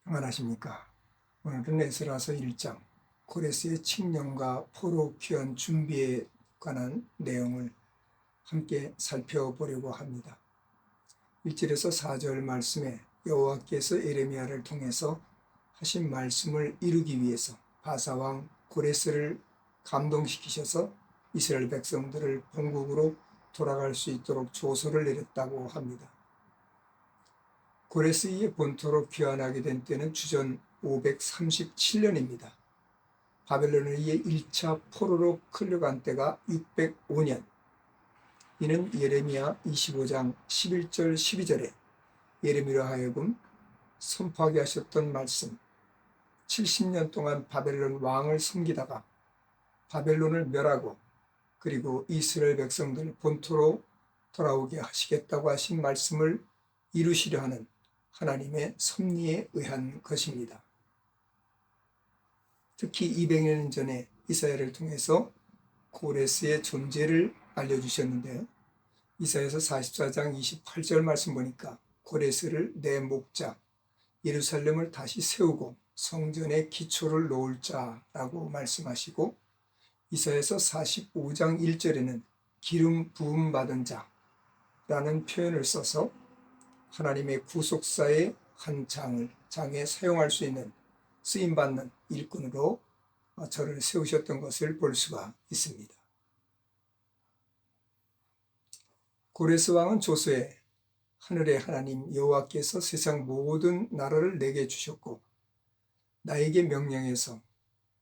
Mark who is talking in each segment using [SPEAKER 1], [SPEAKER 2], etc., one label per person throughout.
[SPEAKER 1] 평안하십니까? 오늘은 에스라서 1장 고레스의 칙령과 포로 귀환 준비에 관한 내용을 함께 살펴보려고 합니다. 1절에서 4절 말씀에 여호와께서 예레미야를 통해서 하신 말씀을 이루기 위해서 바사왕 고레스를 감동시키셔서 이스라엘 백성들을 본국으로 돌아갈 수 있도록 조서를 내렸다고 합니다. 고레스의 본토로 귀환하게 된 때는 주전 537년입니다. 바벨론에 의해 1차 포로로 끌려간 때가 605년. 이는 예레미야 25장 11절 12절에 예레미야로 하여금 선포하게 하셨던 말씀, 70년 동안 바벨론 왕을 섬기다가 바벨론을 멸하고 그리고 이스라엘 백성들 본토로 돌아오게 하시겠다고 하신 말씀을 이루시려 하는 하나님의 섭리에 의한 것입니다. 특히 200년 전에 이사야를 통해서 고레스의 존재를 알려주셨는데요. 이사야서 44장 28절 말씀 보니까 고레스를 내 목자, 예루살렘을 다시 세우고 성전에 기초를 놓을 자라고 말씀하시고, 이사야서 45장 1절에는 기름 부음 받은 자라는 표현을 써서 하나님의 구속사의 한 장에 사용할 수 있는 쓰임받는 일꾼으로 저를 세우셨던 것을 볼 수가 있습니다. 고레스 왕은 조서에 하늘의 하나님 여호와께서 세상 모든 나라를 내게 주셨고 나에게 명령해서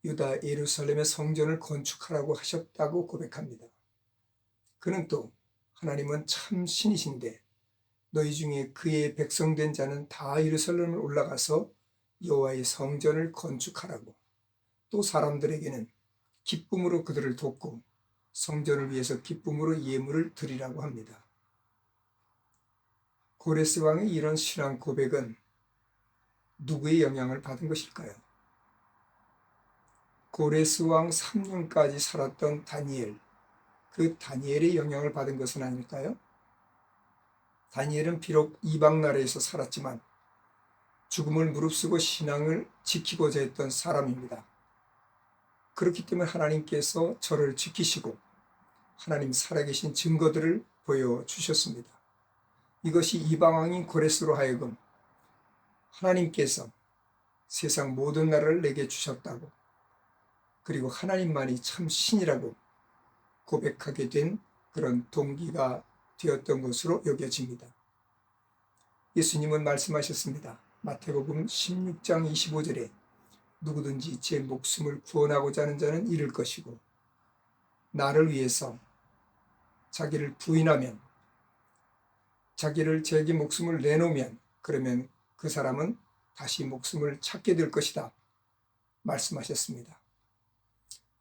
[SPEAKER 1] 유다 예루살렘의 성전을 건축하라고 하셨다고 고백합니다. 그는 또 하나님은 참 신이신데 너희 중에 그의 백성된 자는 다 예루살렘을 올라가서 여호와의 성전을 건축하라고, 또 사람들에게는 기쁨으로 그들을 돕고 성전을 위해서 기쁨으로 예물을 드리라고 합니다. 고레스 왕의 이런 신앙 고백은 누구의 영향을 받은 것일까요? 고레스 왕 3년까지 살았던 다니엘, 그 다니엘의 영향을 받은 것은 아닐까요? 다니엘은 비록 이방 나라에서 살았지만 죽음을 무릅쓰고 신앙을 지키고자 했던 사람입니다. 그렇기 때문에 하나님께서 저를 지키시고 하나님 살아계신 증거들을 보여주셨습니다. 이것이 이방 왕인 고레스로 하여금 하나님께서 세상 모든 나라를 내게 주셨다고, 그리고 하나님만이 참 신이라고 고백하게 된 그런 동기가 되었던 것으로 여겨집니다. 예수님은 말씀하셨습니다. 마태복음 16장 25절에 누구든지 제 목숨을 구원하고자 하는 자는 잃을 것이고 나를 위해서 자기를 부인하면, 자기를 자기 목숨을 내놓으면, 그러면 그 사람은 다시 목숨을 찾게 될 것이다 말씀하셨습니다.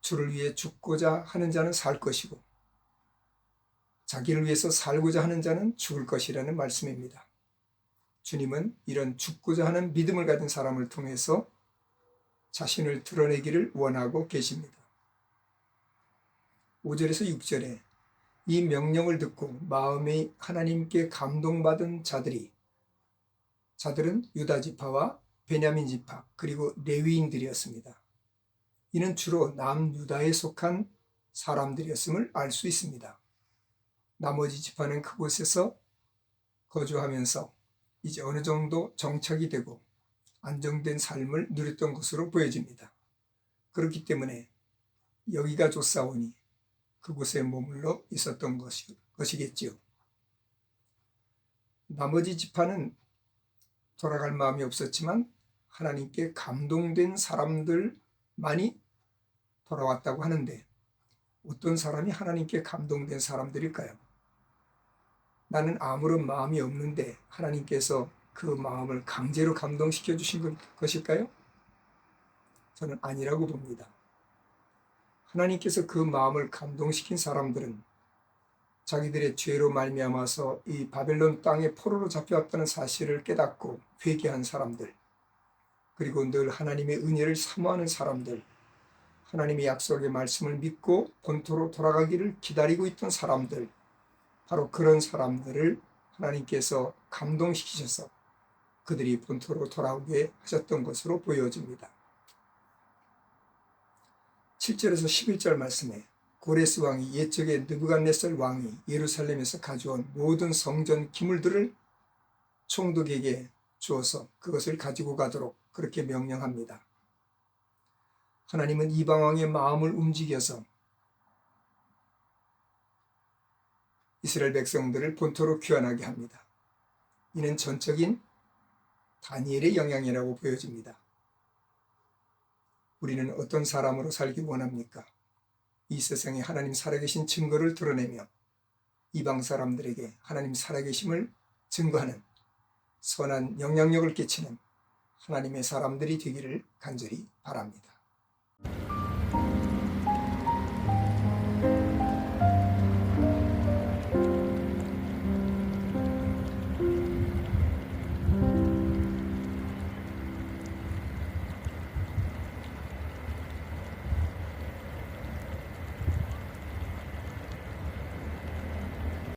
[SPEAKER 1] 주를 위해 죽고자 하는 자는 살 것이고 자기를 위해서 살고자 하는 자는 죽을 것이라는 말씀입니다. 주님은 이런 죽고자 하는 믿음을 가진 사람을 통해서 자신을 드러내기를 원하고 계십니다. 5절에서 6절에 이 명령을 듣고 마음이 하나님께 감동받은 자들은 유다 지파와 베냐민 지파 그리고 레위인들이었습니다. 이는 주로 남유다에 속한 사람들이었음을 알 수 있습니다. 나머지 지파는 그곳에서 거주하면서 이제 어느 정도 정착이 되고 안정된 삶을 누렸던 것으로 보여집니다. 그렇기 때문에 여기가 좋사오니 그곳에 머물러 있었던 것이겠지요. 나머지 지파는 돌아갈 마음이 없었지만 하나님께 감동된 사람들만이 돌아왔다고 하는데, 어떤 사람이 하나님께 감동된 사람들일까요? 나는 아무런 마음이 없는데 하나님께서 그 마음을 강제로 감동시켜 주신 것일까요? 저는 아니라고 봅니다. 하나님께서 그 마음을 감동시킨 사람들은 자기들의 죄로 말미암아서 이 바벨론 땅에 포로로 잡혀왔다는 사실을 깨닫고 회개한 사람들, 그리고 늘 하나님의 은혜를 사모하는 사람들, 하나님의 약속의 말씀을 믿고 본토로 돌아가기를 기다리고 있던 사람들, 바로 그런 사람들을 하나님께서 감동시키셔서 그들이 본토로 돌아오게 하셨던 것으로 보여집니다. 7절에서 11절 말씀에 고레스 왕이 옛적에 느부갓네살 왕이 예루살렘에서 가져온 모든 성전 기물들을 총독에게 주어서 그것을 가지고 가도록 그렇게 명령합니다. 하나님은 이방 왕의 마음을 움직여서 이스라엘 백성들을 본토로 귀환하게 합니다. 이는 전적인 다니엘의 영향이라고 보여집니다. 우리는 어떤 사람으로 살기 원합니까? 이 세상에 하나님 살아계신 증거를 드러내며 이방 사람들에게 하나님 살아계심을 증거하는 선한 영향력을 끼치는 하나님의 사람들이 되기를 간절히 바랍니다.